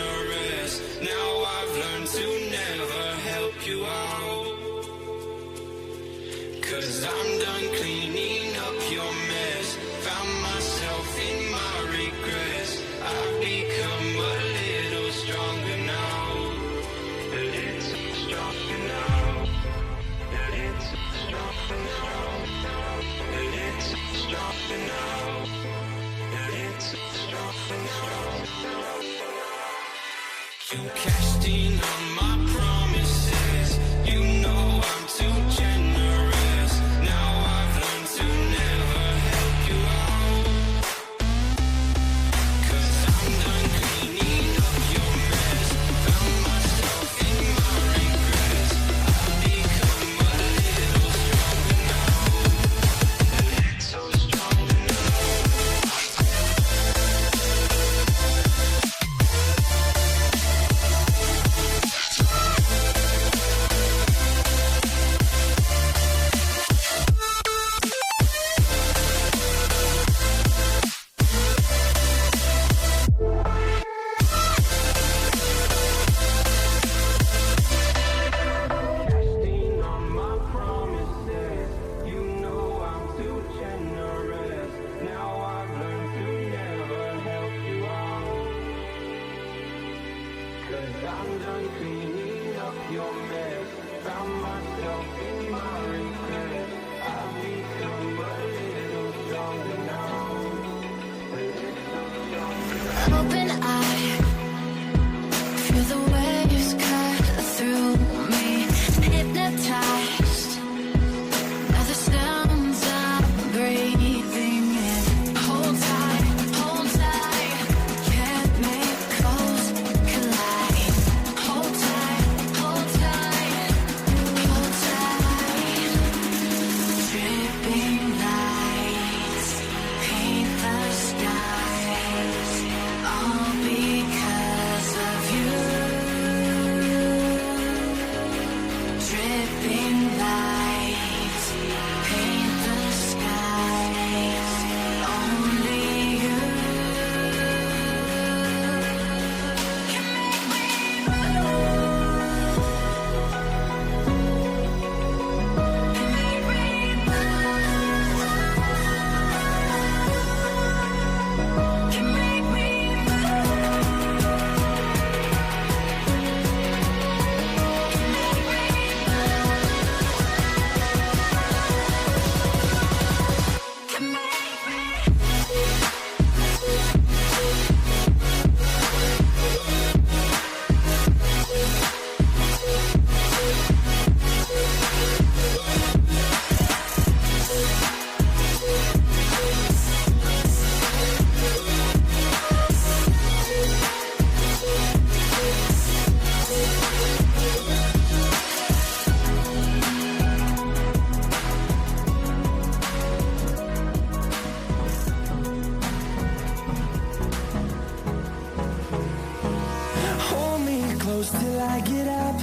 generous. Now I've learned to never help you out. 'Cause I'm done cleaning up your mess. Found myself in my regrets. I've become a little stronger now. A little stronger now. A little stronger now. A little stronger now. A little stronger now. You cashed in on my promises. You know I'm too generous. Now I've learned to never help you out. 'Cause I'm done cleaning up your mess. Found myself in my regrets. I've become a little stronger now. A little stronger now. Casting on my promises. You know I'm too generous. Now I've learned to never help you out. 'Cause I'm done cleaning up your mess. Found myself in my regrets. I've become a little stronger now. A little stronger now. Open eye, feel the waves cut through me. Hypnotized by the sounds I'm breathing in. Hold tight, can't make close collide. Hold tight, hold tight. Dripping lights paint the skies, all because of you. Dripping lights paint the skies, only you can make me Hold me close till I get up.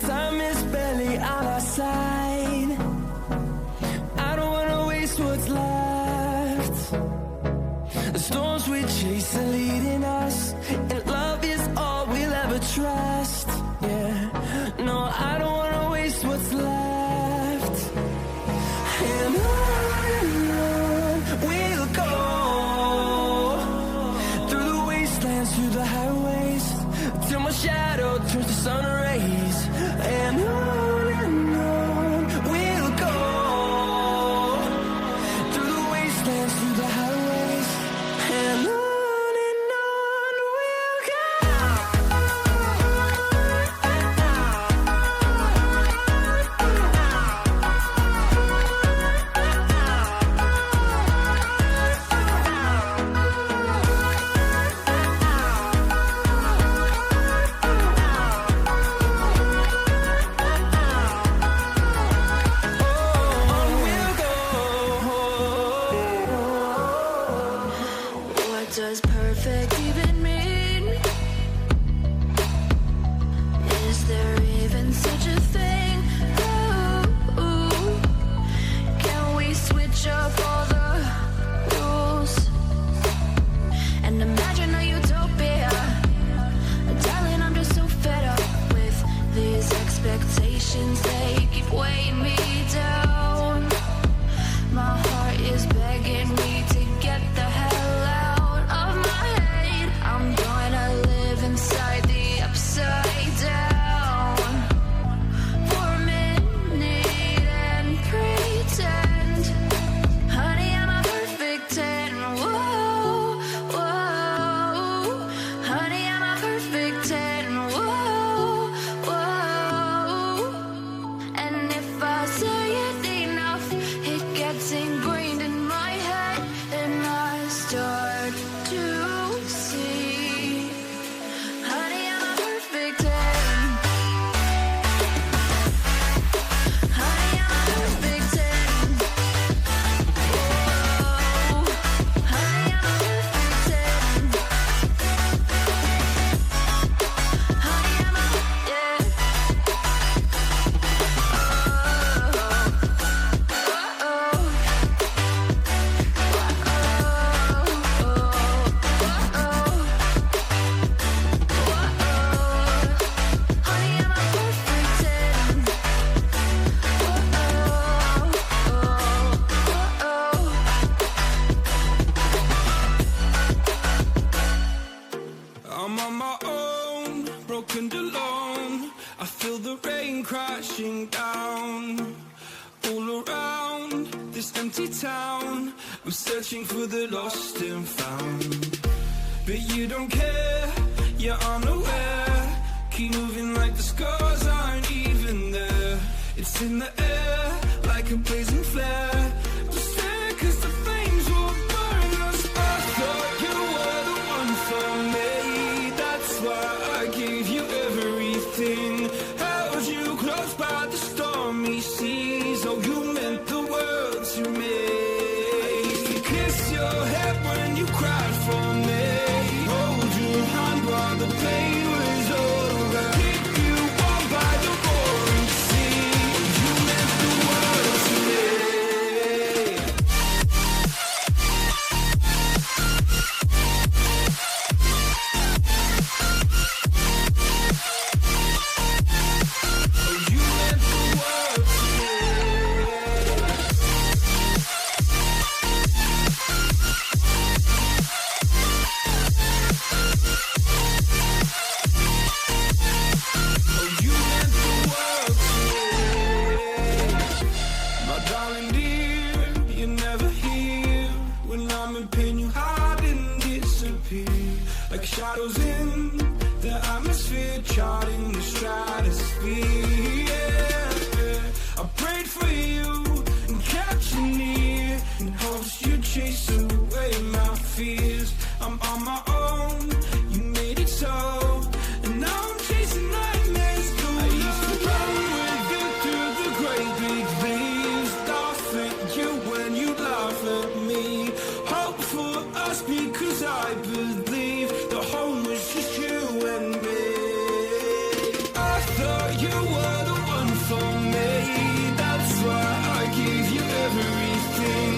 Time is barely on our side. I don't wanna waste what's left. The storms we chase are leading us, and love is all we'll ever trust. Yeah, no, I don't wanna waste what's left. And on we'll go, through the wastelands, through the highways, till my shadow turns to sun rays. And on we'll go, through the wastelands, through the highways. And on we'll go. emotions, they keep weighing me down. My heart is begging me to get the hell out of my head. I'm gonna live inside the upside down for a minute and pretend, honey, I'm a perfect 10. Whoa, whoa, honey, I'm a perfect 10. Whoa, whoa. And if I say it enough, it gets ingrained in my head, and I start to see, honey, I'm a perfect 10. Honey, I'm a perfect 10. Whoa, honey, I'm a perfect 10. Honey, I'm a, yeah. I'm on my own, broken alone. I feel the rain crashing down all around this empty town. I'm searching for the lost and found, but you don't care, you're unaware. Keep moving like the scars aren't even there. It's in the air like a blazing flare. Just stare 'cause the flames will burn us. I thought you were the one for me. That's why I gave you everything. Held you close by the stormy seas. Oh, you meant the world to me. Kiss your head when you cried for me. Hold your hand while the pain was over. Keep you warm by the roaring sea. You meant the world to me. Oh, you meant the world to me. Oh, you meant the world to me. My darling dear, you're never here. When I'm in pain, you hide and disappear. Like shadows in the atmosphere, charting the stratosphere. Yeah. I prayed for you and kept you near, in hopes you'd chase away my fears. I'm on my own, you made it so, and now I'm chasing nightmares through. I used to run with you through the great big leaves, laugh at you when you laugh at me. Hope for us because I believe the home was just you and me. I thought you were the one for me. That's why I gave you everything.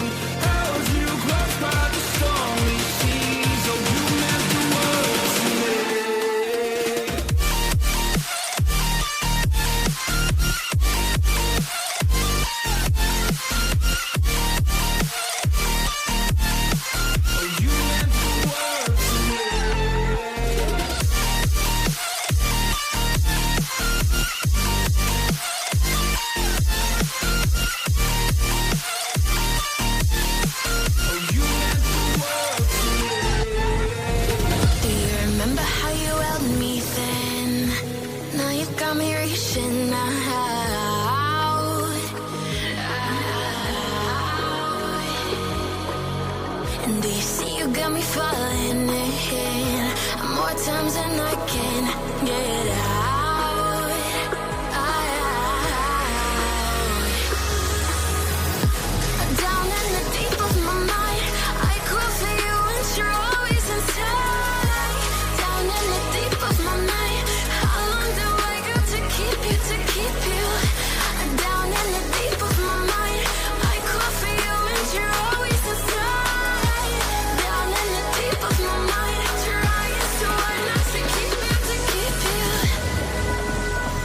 Held you close by the stormy seas. Oh, you meant the world to me. Oh, you meant the world to me. Oh, you meant the world to me. Do you remember how you held me then? Now you got me reaching out. And do you see you got me falling in more times than I can get